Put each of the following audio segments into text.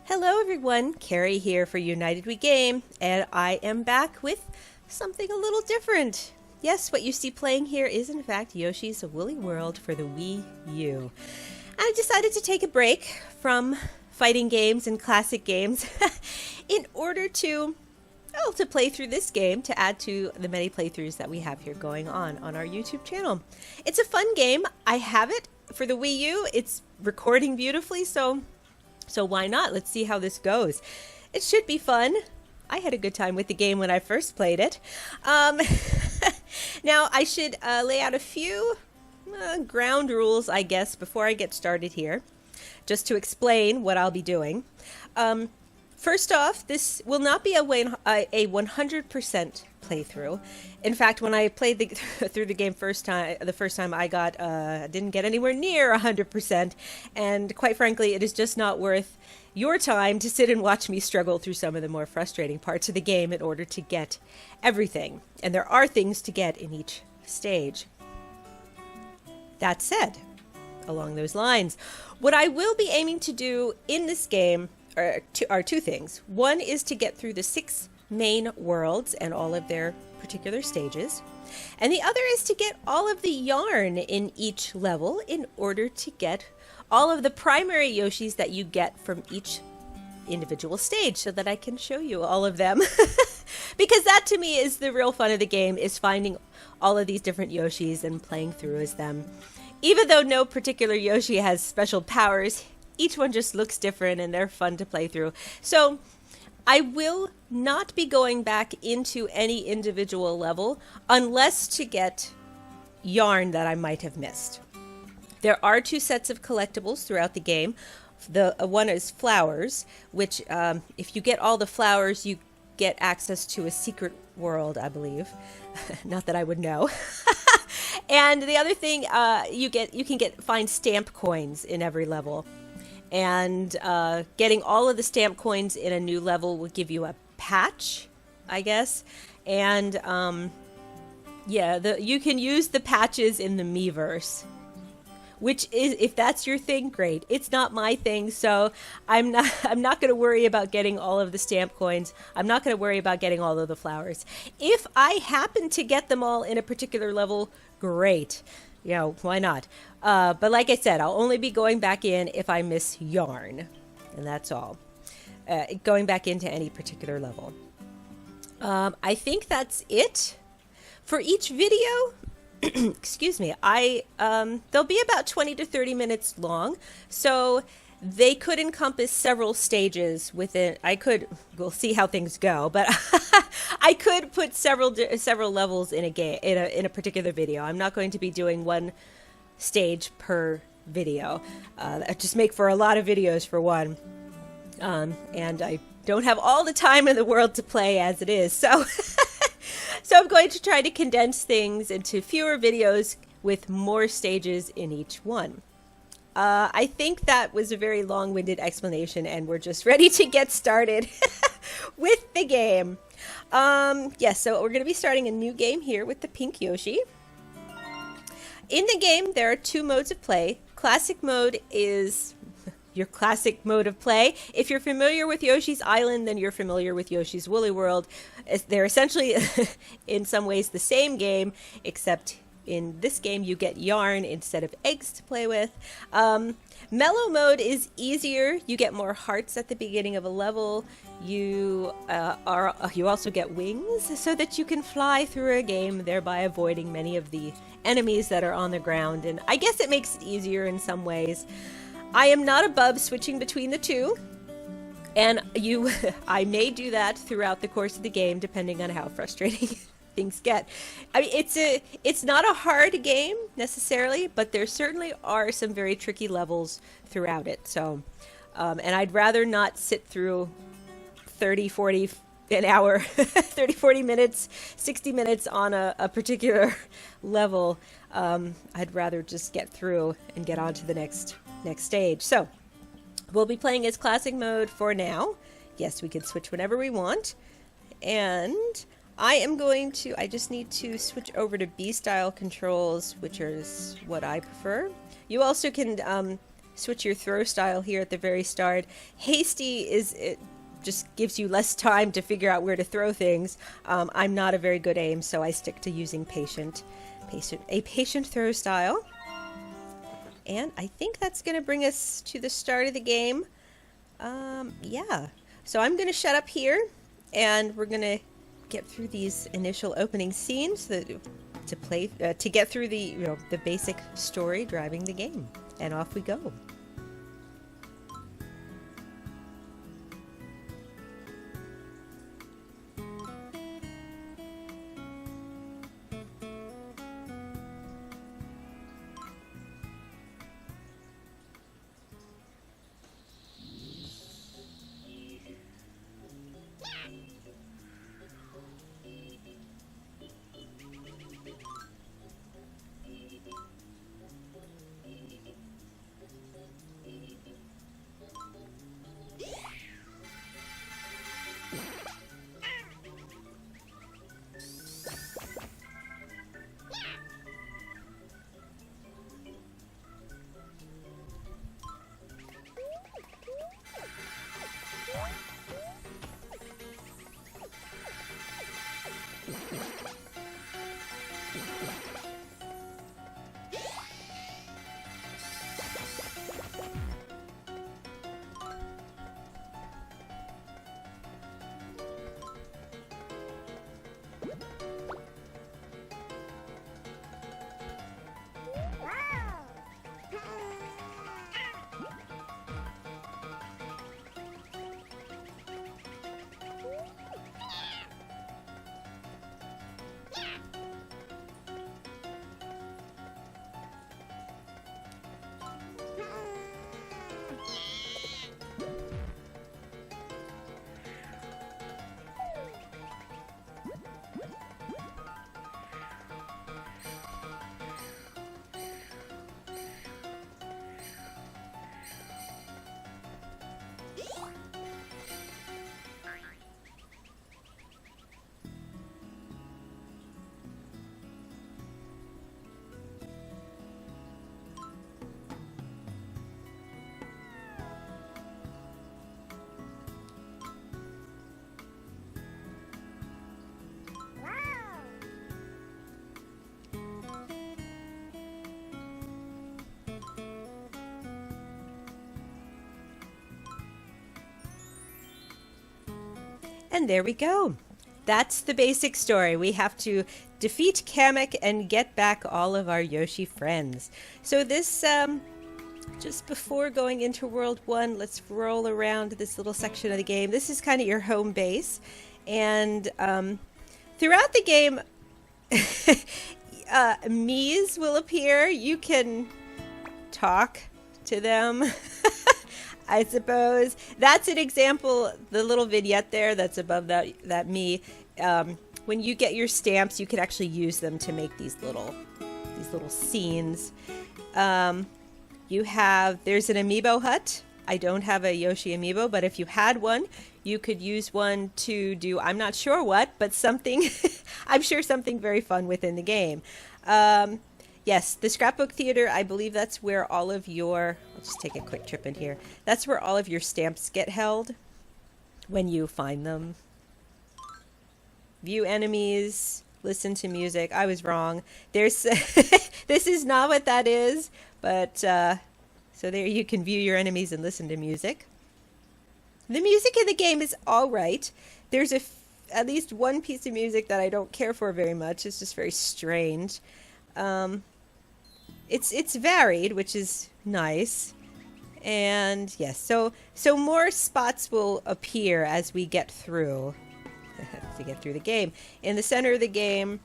Hello everyone, Carrie here for United We Game, and I am back with something a little different. Yes, what you see playing here is in fact Yoshi's Woolly World for the Wii U. I decided to take a break from fighting games and classic games in order to play through this game to add to the many playthroughs that we have here going on our YouTube channel. It's a fun game. I have it for the Wii U. It's recording beautifully, so why not? Let's see how this goes. It should be fun. I had a good time with the game when I first played it. Now, I should lay out a few ground rules, I guess, before I get started here, just to explain what I'll be doing. First off, this will not be a 100% playthrough. In fact, when I played through the game the first time I didn't get anywhere near 100%, and quite frankly, it is just not worth your time to sit and watch me struggle through some of the more frustrating parts of the game in order to get everything. And there are things to get in each stage. That said, along those lines, what I will be aiming to do in this game are two things. One is to get through the 6 main worlds and all of their particular stages. And the other is to get all of the yarn in each level in order to get all of the primary Yoshis that you get from each individual stage so that I can show you all of them. Because that to me is the real fun of the game, is finding all of these different Yoshis and playing through as them. Even though no particular Yoshi has special powers, each one just looks different and they're fun to play through. So I will not be going back into any individual level unless to get yarn that I might have missed. There are 2 sets of collectibles throughout the game. The one is flowers, which if you get all the flowers, you get access to a secret world, I believe. Not that I would know. And the other thing, you can find stamp coins in every level. And getting all of the stamp coins in a new level will give you a patch, I guess. And you can use the patches in the Miiverse, which is, if that's your thing, great. It's not my thing, so I'm not going to worry about getting all of the stamp coins. I'm not going to worry about getting all of the flowers. If I happen to get them all in a particular level, great. Why not? But like I said, I'll only be going back in if I miss yarn. And that's all. Going back into any particular level. I think that's it for each video. Excuse me. They'll be about 20 to 30 minutes long. So they could encompass several stages within. We'll see how things go, but I could put several levels in a game in a particular video. I'm not going to be doing one stage per video. That just make for a lot of videos for one. And I don't have all the time in the world to play as it is, so so I'm going to try to condense things into fewer videos with more stages in each one. I think that was a very long-winded explanation, and we're just ready to get started with the game. Yes, so we're going to be starting a new game here with the pink Yoshi. In the game, there are 2 modes of play. Classic mode is your classic mode of play. If you're familiar with Yoshi's Island, then you're familiar with Yoshi's Woolly World. They're essentially, in some ways, the same game, except in this game, you get yarn instead of eggs to play with. Mellow mode is easier. You get more hearts at the beginning of a level. You also get wings so that you can fly through a game, thereby avoiding many of the enemies that are on the ground. And I guess it makes it easier in some ways. I am not above switching between the 2. And I may do that throughout the course of the game, depending on how frustrating things get. I mean, it's not a hard game necessarily, but there certainly are some very tricky levels throughout it. So, and I'd rather not sit through 30, 40, an hour, 30, 40 minutes, 60 minutes on a particular level. I'd rather just get through and get on to the next stage. So we'll be playing as classic mode for now. Yes, we can switch whenever we want. And I just need to switch over to B-style controls, which is what I prefer. You also can switch your throw style here at the very start. Hasty it just gives you less time to figure out where to throw things. I'm not a very good aim, so I stick to using a patient throw style. And I think that's going to bring us to the start of the game. Yeah. So I'm going to shut up here, and we're going to get through these initial opening scenes to get through the the basic story driving the game. And off we go. And there we go. That's the basic story. We have to defeat Kamek and get back all of our Yoshi friends. So this, just before going into World 1, let's roll around this little section of the game. This is kind of your home base. And throughout the game, Miis will appear. You can talk to them. I suppose that's an example. The little vignette there that's above that Mii. When you get your stamps, you can actually use them to make these little scenes. There's an amiibo hut. I don't have a Yoshi amiibo, but if you had one, you could use one to do, I'm not sure what, but something. I'm sure something very fun within the game. Yes, the Scrapbook Theater, I believe that's where all of your, I'll just take a quick trip in here. That's where all of your stamps get held when you find them. View enemies, listen to music. I was wrong. There's, this is not what that is, but, so there you can view your enemies and listen to music. The music in the game is all right. There's at least one piece of music that I don't care for very much. It's just very strange. It's varied, which is nice. And yes, so more spots will appear as we get through the game. In the center of the game,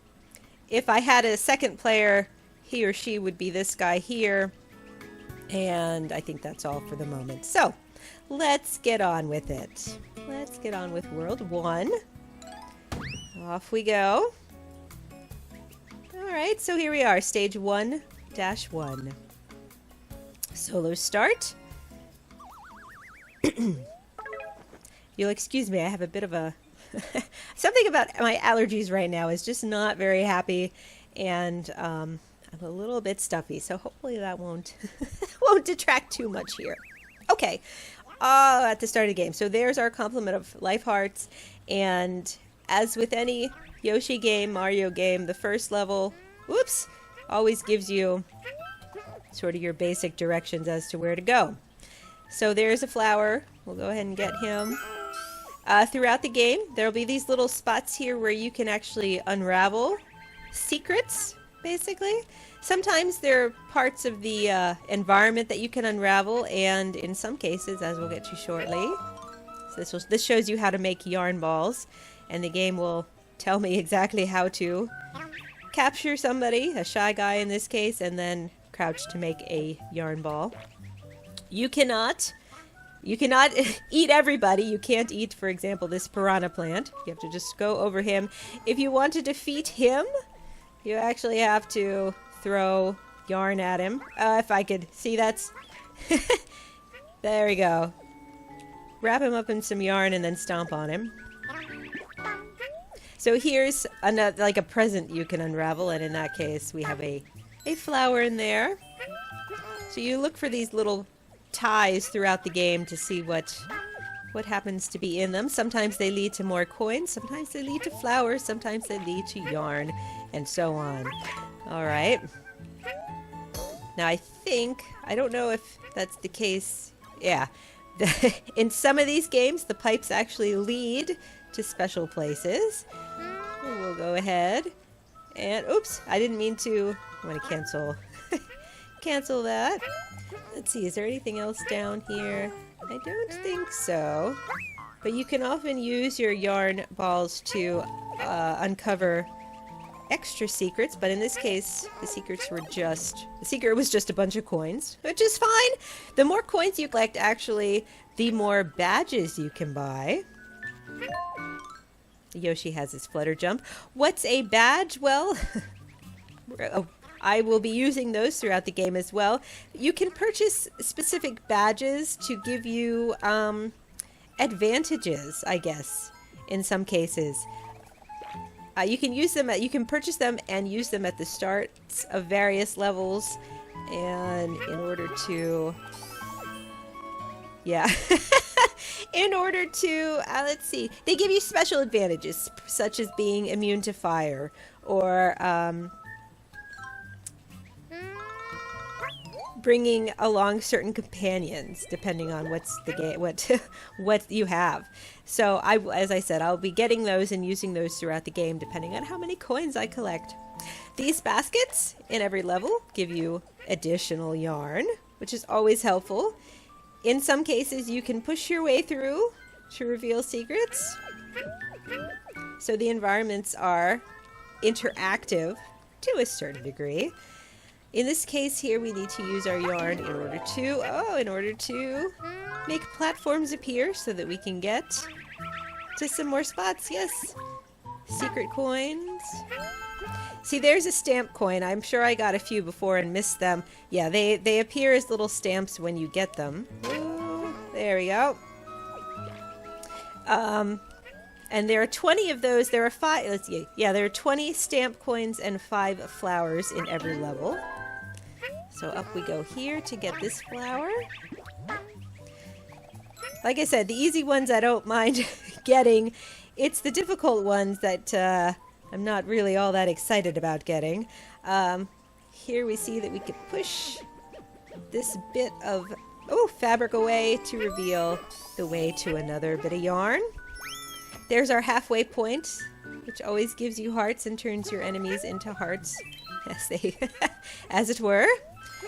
if I had a second player, he or she would be this guy here. And I think that's all for the moment. So, let's get on with it. Let's get on with World 1. Off we go. Alright, so here we are, Stage 1-1. Solo start. You'll excuse me, I have a bit of a... something about my allergies right now is just not very happy. And I'm a little bit stuffy, so hopefully that won't won't detract too much here. Okay, at the start of the game. So there's our complement of life hearts, and as with any Yoshi game, Mario game, the first level, whoops, always gives you sort of your basic directions as to where to go. So there's a flower. We'll go ahead and get him. Throughout the game, there'll be these little spots here where you can actually unravel secrets, basically. Sometimes there are parts of the environment that you can unravel, and in some cases, as we'll get to shortly, so this shows you how to make yarn balls, and the game will tell me exactly how to capture somebody, a shy guy in this case, and then crouch to make a yarn ball. You cannot eat everybody. You can't eat, for example, this piranha plant. You have to just go over him. If you want to defeat him, you actually have to throw yarn at him. If I could see, that's... There we go. Wrap him up in some yarn and then stomp on him. So here's another, like a present you can unravel, and in that case we have a flower in there. So you look for these little ties throughout the game to see what happens to be in them. Sometimes they lead to more coins, sometimes they lead to flowers, sometimes they lead to yarn, and so on. Alright. Now I don't know if that's the case. Yeah. In some of these games, the pipes actually lead to special places. We'll go ahead and, oops, I didn't mean to. I'm going to cancel that. Let's see, is there anything else down here? I don't think so. But you can often use your yarn balls to uncover extra secrets, but in this case, the secret was just a bunch of coins, which is fine. The more coins you collect, actually, the more badges you can buy. Yoshi has his flutter jump. What's a badge? Well, I will be using those throughout the game as well. You can purchase specific badges to give you advantages, I guess, in some cases. You can use them. You can purchase them and use them at the start of various levels, and in order to, yeah, in order to, let's see, they give you special advantages, such as being immune to fire, or bringing along certain companions, depending on what's the game, what you have. So as I said, I'll be getting those and using those throughout the game, depending on how many coins I collect. These baskets in every level give you additional yarn, which is always helpful. In some cases, you can push your way through to reveal secrets. So the environments are interactive to a certain degree. In this case here, we need to use our yarn in order to make platforms appear so that we can get to some more spots. Yes, secret coins. See, there's a stamp coin. I'm sure I got a few before and missed them. Yeah, they appear as little stamps when you get them. Ooh, there we go. And there are 20 of those. There are 5. Let's see. Yeah, there are 20 stamp coins and 5 flowers in every level. So up we go here to get this flower. Like I said, the easy ones I don't mind getting. It's the difficult ones that I'm not really all that excited about getting. Here we see that we can push this bit of fabric away to reveal the way to another bit of yarn. There's our halfway point, which always gives you hearts and turns your enemies into hearts, as it were.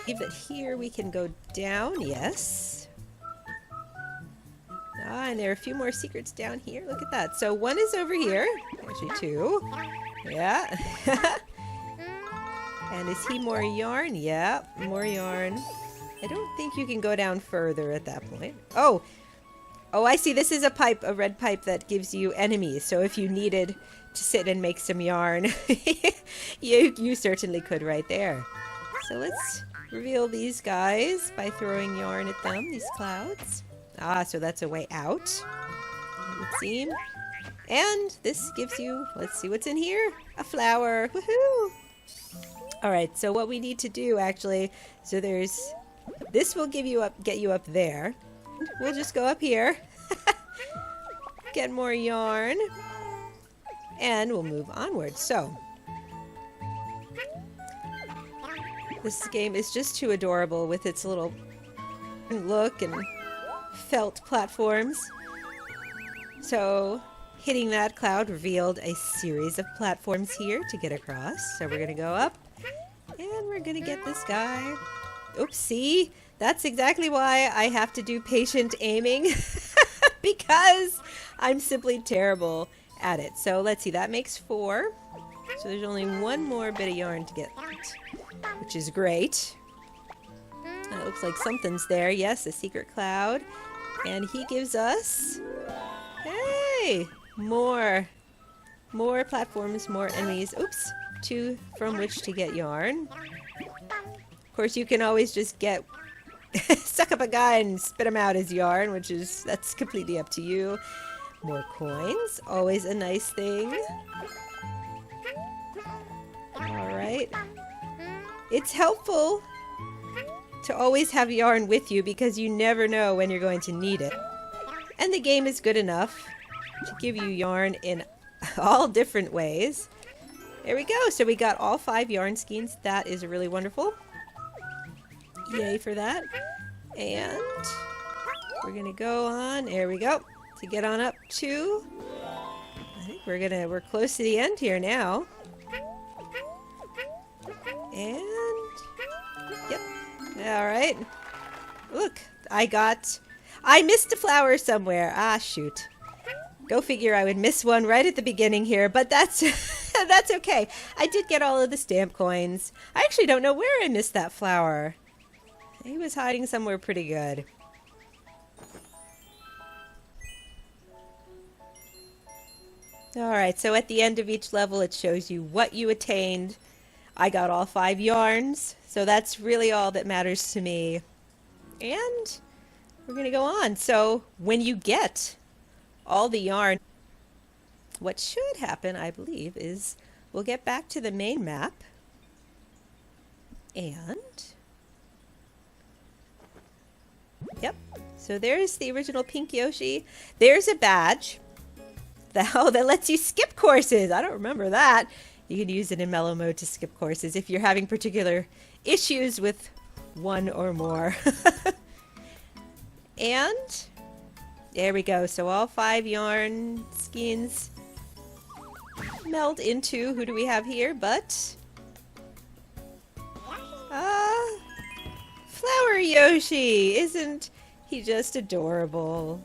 That here we can go down, yes. And there are a few more secrets down here. Look at that. So one is over here. Actually 2. Yeah. And is he more yarn? Yeah, more yarn. I don't think you can go down further at that point. Oh, I see. This is a pipe, a red pipe that gives you enemies. So if you needed to sit and make some yarn, you certainly could right there. So let's reveal these guys by throwing yarn at them, these clouds. So that's a way out, it would seem. And this gives you, let's see what's in here. A flower. Woohoo! All right, so what we need to do actually, so there's, this will get you up there. We'll just go up here, get more yarn, and we'll move onward. So, this game is just too adorable with its little look and felt platforms. So, hitting that cloud revealed a series of platforms here to get across. So we're gonna go up, and we're gonna get this guy. Oops, see? That's exactly why I have to do patient aiming, because I'm simply terrible at it. So let's see, that makes 4. So there's only one more bit of yarn to get, which is great. It looks like something's there. Yes, a secret cloud. And he gives us, hey, more platforms, more enemies. Oops, 2 from which to get yarn. Of course, you can always just get suck up a guy and spit him out as yarn, that's completely up to you. More coins, always a nice thing. All right. It's helpful to always have yarn with you because you never know when you're going to need it. And the game is good enough to give you yarn in all different ways. There we go. So we got all 5 yarn skeins. That is really wonderful. Yay for that. And we're going to go on. There we go. To get on up to, I think we're close to the end here now. And yep. All right. Look, I missed a flower somewhere. Ah, shoot. Go figure, I would miss one right at the beginning here, but that's that's okay. I did get all of the stamp coins. I actually don't know where I missed that flower. He was hiding somewhere pretty good. Alright, so at the end of each level it shows you what you attained. I got all 5 yarns, so that's really all that matters to me. And we're going to go on. So when you get all the yarn, what should happen, I believe, is we'll get back to the main map. And yep, so there's the original pink Yoshi. There's a badge that lets you skip courses. I don't remember that. You can use it in mellow mode to skip courses if you're having particular issues with one or more. And there we go. So all 5 yarn skeins meld into, who do we have here but Flower Yoshi. Isn't he just adorable?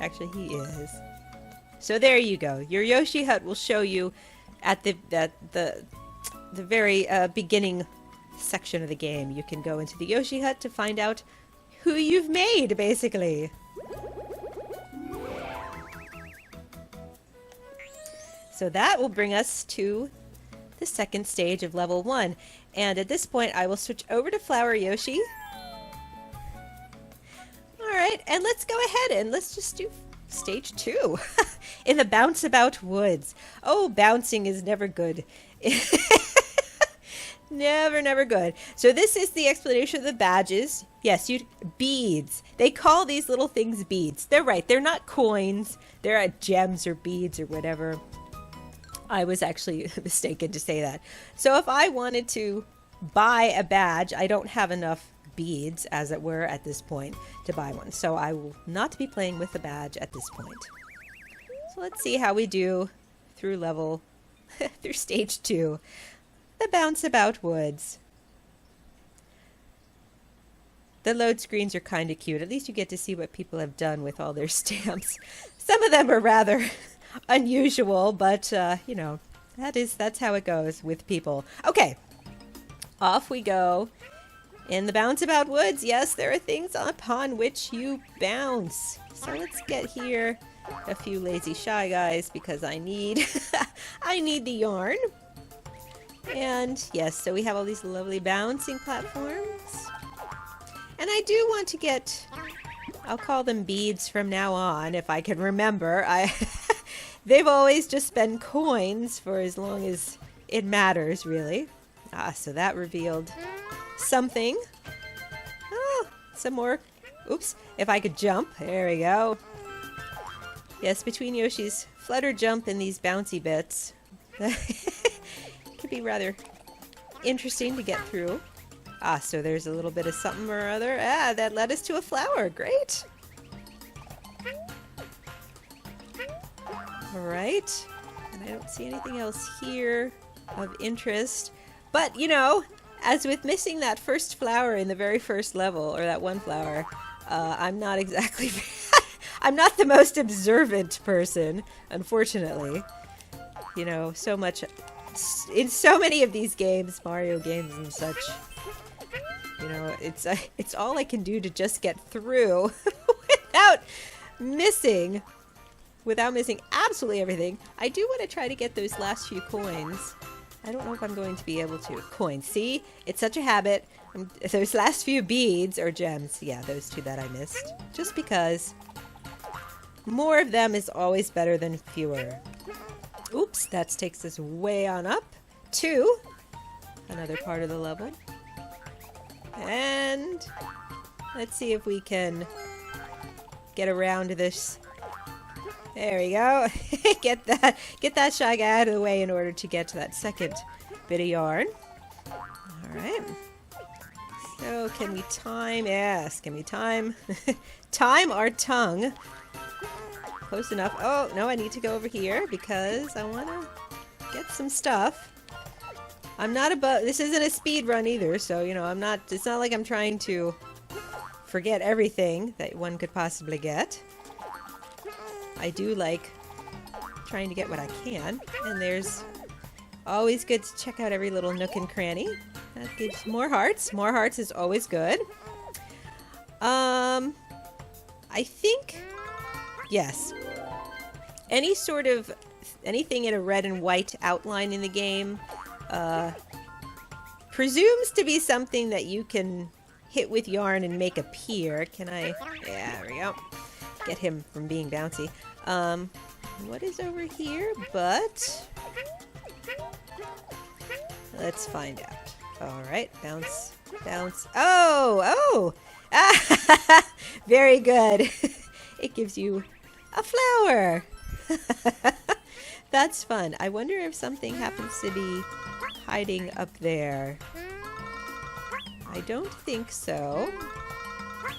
Actually, he is. So there you go. Your Yoshi hut will show you at the very beginning section of the game. You can go into the Yoshi hut to find out who you've made, basically. So that will bring us to the second stage of level 1. And at this point, I will switch over to Flower Yoshi. Alright, and let's go ahead and let's just do stage 2 in the Bounceabout Woods. Oh, bouncing is never good. Never good. So this is the explanation of the badges. Yes, beads. They call these little things beads. They're right. They're not coins. They're gems or beads or whatever. I was actually mistaken to say that. So if I wanted to buy a badge, I don't have enough beads, as it were, at this point to buy one. So I will not be playing with the badge at this point. So let's see how we do through through stage 2. The Bounceabout Woods. The load screens are kind of cute. At least you get to see what people have done with all their stamps. Some of them are rather unusual, but you know, that's how it goes with people. Okay, off we go. In the Bounceabout Woods, yes, there are things upon which you bounce. So let's get here a few lazy shy guys because I need I need the yarn. And yes, so we have all these lovely bouncing platforms. And I do want to get, I'll call them beads from now on if I can remember. They've always just been coins for as long as it matters, really. Ah, so that revealed something. Oh, some more. Oops, if I could jump. There we go. Yes, between Yoshi's flutter jump and these bouncy bits, it could be rather interesting to get through. Ah, so there's a little bit of something or other. Ah, that led us to a flower. Great. All right. And I don't see anything else here of interest. But, you know, as with missing that first flower in the very first level, or that one flower, I'm not exactly... I'm not the most observant person, unfortunately. You know, so much... In so many of these games, Mario games and such, you know, it's all I can do to just get through without missing absolutely everything. I do want to try to get those last few coins. I don't know if I'm going to be able to. Coins, see? It's such a habit. Those last few beads, or gems, yeah, those two that I missed. Just because more of them is always better than fewer. Oops, that takes us way on up to another part of the level. And let's see if we can get around this. There we go. Get that Shy Guy out of the way in order to get to that second bit of yarn. Alright. So can we time? Yes, can we time? Time our tongue. Close enough. Oh, no, I need to go over here because I want to get some stuff. I'm not about... This isn't a speed run either, so, you know, I'm not... It's not like I'm trying to forget everything that one could possibly get. I do like trying to get what I can, and there's always good to check out every little nook and cranny. That gives more hearts. More hearts is always good. I think... Yes. Anything in a red and white outline in the game presumes to be something that you can hit with yarn and make appear. Can I? Yeah, there we go. Get him from being bouncy. What is over here? But let's find out. All right, bounce, bounce. Oh, oh! Very good. It gives you a flower. That's fun. I wonder if something happens to be hiding up there. I don't think so.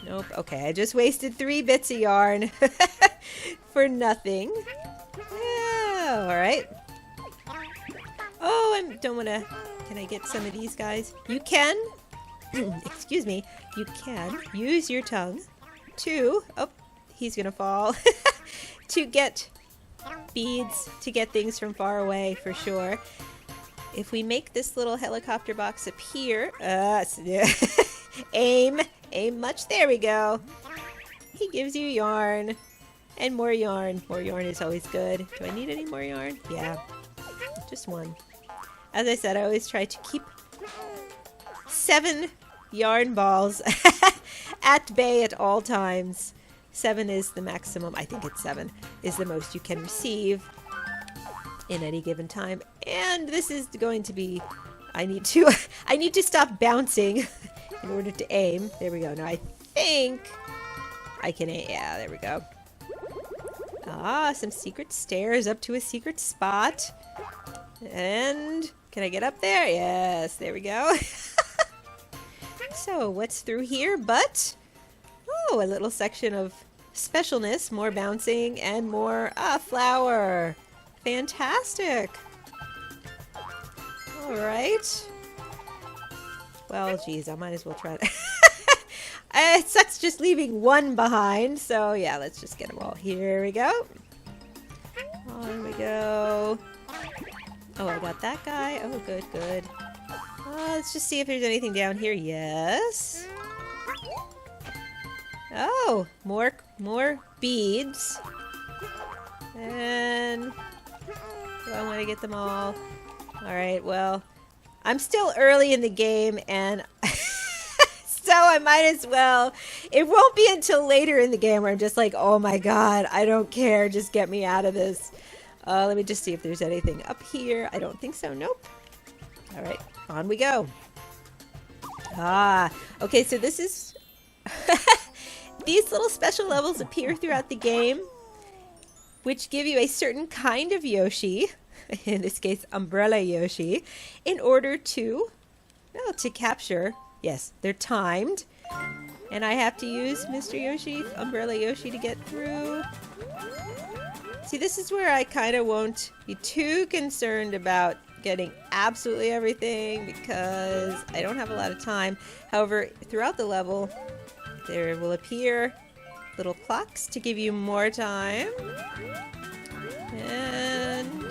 Nope. Okay, I just wasted 3 bits of yarn for nothing. Yeah, all right. Oh, I don't want to... Can I get some of these guys? You can. Excuse me. You can use your tongue to... Oh, he's going to fall. To get beads, to get things from far away, for sure. If we make this little helicopter box appear... aim much. There we go. He gives you yarn. And more yarn. More yarn is always good. Do I need any more yarn? Yeah. Just 1. As I said, I always try to keep 7 yarn balls at bay at all times. 7 is the maximum. I think it's 7 is the most you can receive in any given time. And this is going to be... I need to stop bouncing in order to aim. There we go. Now I think I can aim. Yeah, there we go. Ah, some secret stairs up to a secret spot. And can I get up there? Yes, there we go. So what's through here but... Oh, a little section of specialness, more bouncing, and more flower. Fantastic. All right. Well, geez, I might as well try to... It sucks just leaving 1 behind, so yeah, let's just get them all. Here we go. On we go. Oh, I got that guy. Oh, good, good. Let's just see if there's anything down here. Yes. Oh, more beads. And do I want to get them all? All right, well, I'm still early in the game, and so I might as well. It won't be until later in the game where I'm just like, oh my god, I don't care, just get me out of this. Let me just see if there's anything up here. I don't think so. Nope. All right, on we go. Ah, okay, so this is... These little special levels appear throughout the game, which give you a certain kind of Yoshi, in this case, Umbrella Yoshi, in order to, well, to capture. Yes, they're timed. And I have to use Mr. Yoshi, Umbrella Yoshi, to get through. See, this is where I kind of won't be too concerned about getting absolutely everything because I don't have a lot of time. However, throughout the level, there will appear little clocks to give you more time. And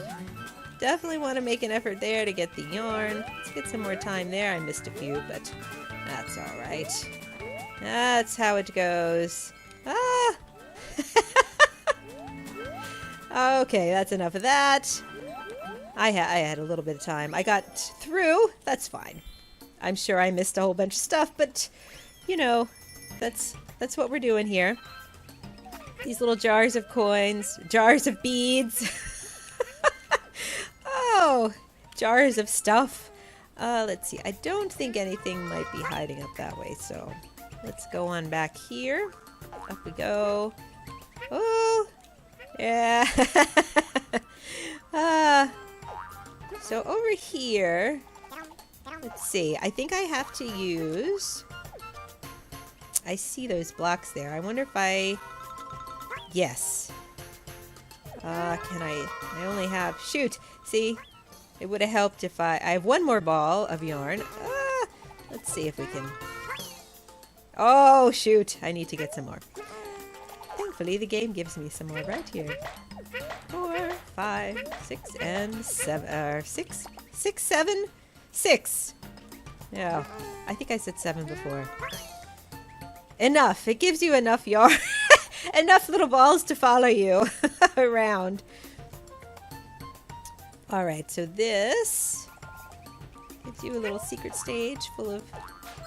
definitely want to make an effort there to get the yarn. Let's get some more time there. I missed a few, but that's all right. That's how it goes. Ah! Okay, that's enough of that. I had a little bit of time. I got through. That's fine. I'm sure I missed a whole bunch of stuff, but you know, that's what we're doing here. These little jars of coins, jars of beads. Oh, jars of stuff. Let's see. I don't think anything might be hiding up that way, so let's go on back here. Up we go. Oh, yeah. So over here, let's see. I think I have to use... I see those blocks there. I wonder if I... Yes. Can I only have... Shoot! See? It would have helped if I have one more ball of yarn. Let's see if we can... Oh, shoot! I need to get some more. Thankfully, the game gives me some more right here. 4, 5, 6, and 7. 6, 7, 6. Yeah, I think I said 7 before. Enough. It gives you enough yarn. Enough little balls to follow you around. Alright, so this gives you a little secret stage full of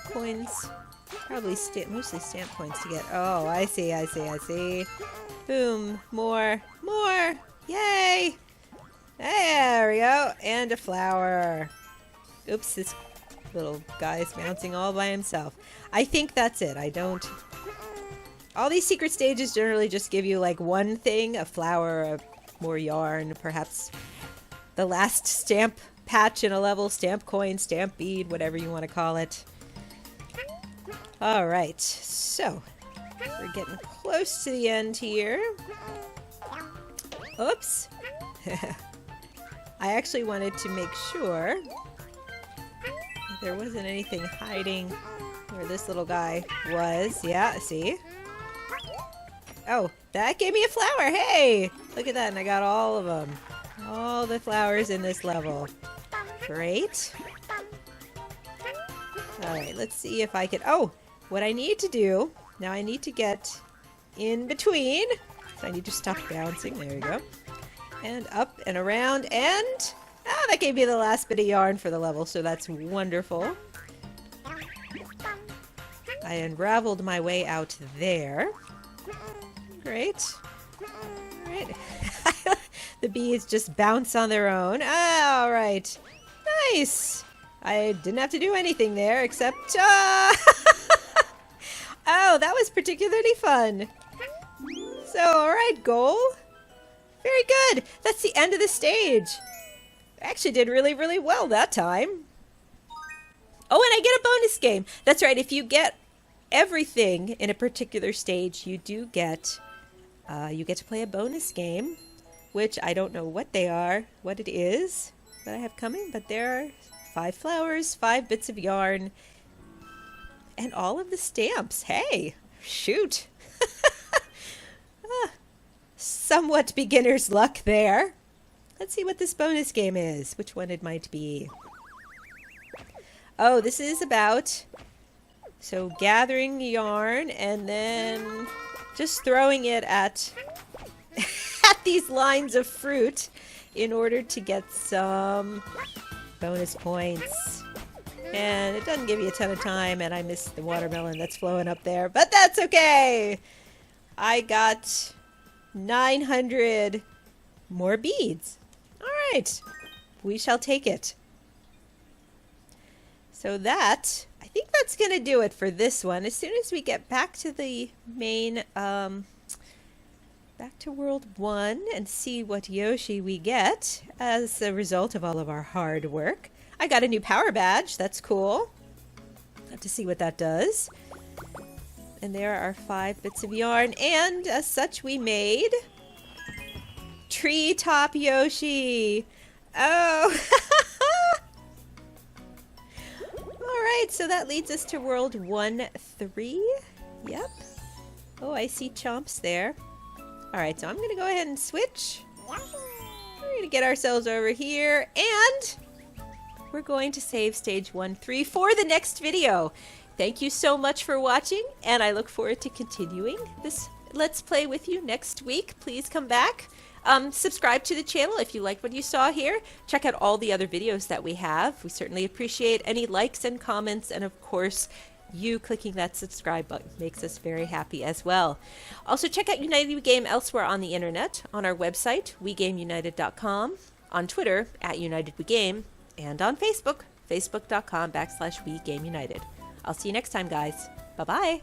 coins. Probably mostly stamp coins to get. Oh, I see. Boom. More. Yay! There we go. And a flower. Oops, this little guy's bouncing all by himself. I think that's it. I don't... All these secret stages generally just give you like one thing, a flower, more yarn, perhaps the last stamp patch in a level, stamp coin, stamp bead, whatever you want to call it. Alright, so we're getting close to the end here. Oops. I actually wanted to make sure that there wasn't anything hiding where this little guy was. Yeah, see? Oh, that gave me a flower. Hey! Look at that, and I got all of them. All the flowers in this level. Great. Alright, let's see if I can... Oh! What I need to do... Now I need to get in between. So I need to stop bouncing. There we go. And up and around, and... Ah, that gave me the last bit of yarn for the level, so that's wonderful. I unraveled my way out there. Great. Alright. The beads just bounce on their own. Ah, alright. Nice! I didn't have to do anything there except... Oh, that was particularly fun. So, alright, goal. Very good. That's the end of the stage. I actually did really, really well that time. Oh, and I get a bonus game. That's right. If you get everything in a particular stage, you do get... you get to play a bonus game, which I don't know what they are, what it is that I have coming, but there are 5 flowers, 5 bits of yarn, and all of the stamps. Hey, shoot. Somewhat beginner's luck there. Let's see what this bonus game is, which one it might be. Oh, this is about, so gathering yarn and then just throwing it at these lines of fruit in order to get some bonus points. And it doesn't give you a ton of time, and I missed the watermelon that's flowing up there, but that's okay. I got 900 more beads. All right, we shall take it. So that, I think that's going to do it for this one. As soon as we get back to the main, back to World 1 and see what Yoshi we get as a result of all of our hard work. I got a new power badge. That's cool. Have to see what that does. And there are 5 bits of yarn, and as such we made Treetop Yoshi. Oh! Alright, so that leads us to World 1-3. Yep. Oh, I see Chomps there. Alright, so I'm going to go ahead and switch. We're going to get ourselves over here, and we're going to save stage 1-3 for the next video. Thank you so much for watching, and I look forward to continuing this Let's Play with you next week. Please come back. Subscribe to the channel if you liked what you saw here. Check out all the other videos that we have. We certainly appreciate any likes and comments, and of course, you clicking that subscribe button makes us very happy as well. Also, check out United We Game elsewhere on the internet, on our website, WeGameUnited.com, on Twitter, @UnitedWeGame, and on Facebook, Facebook.com/WeGameUnited. I'll see you next time, guys. Bye-bye.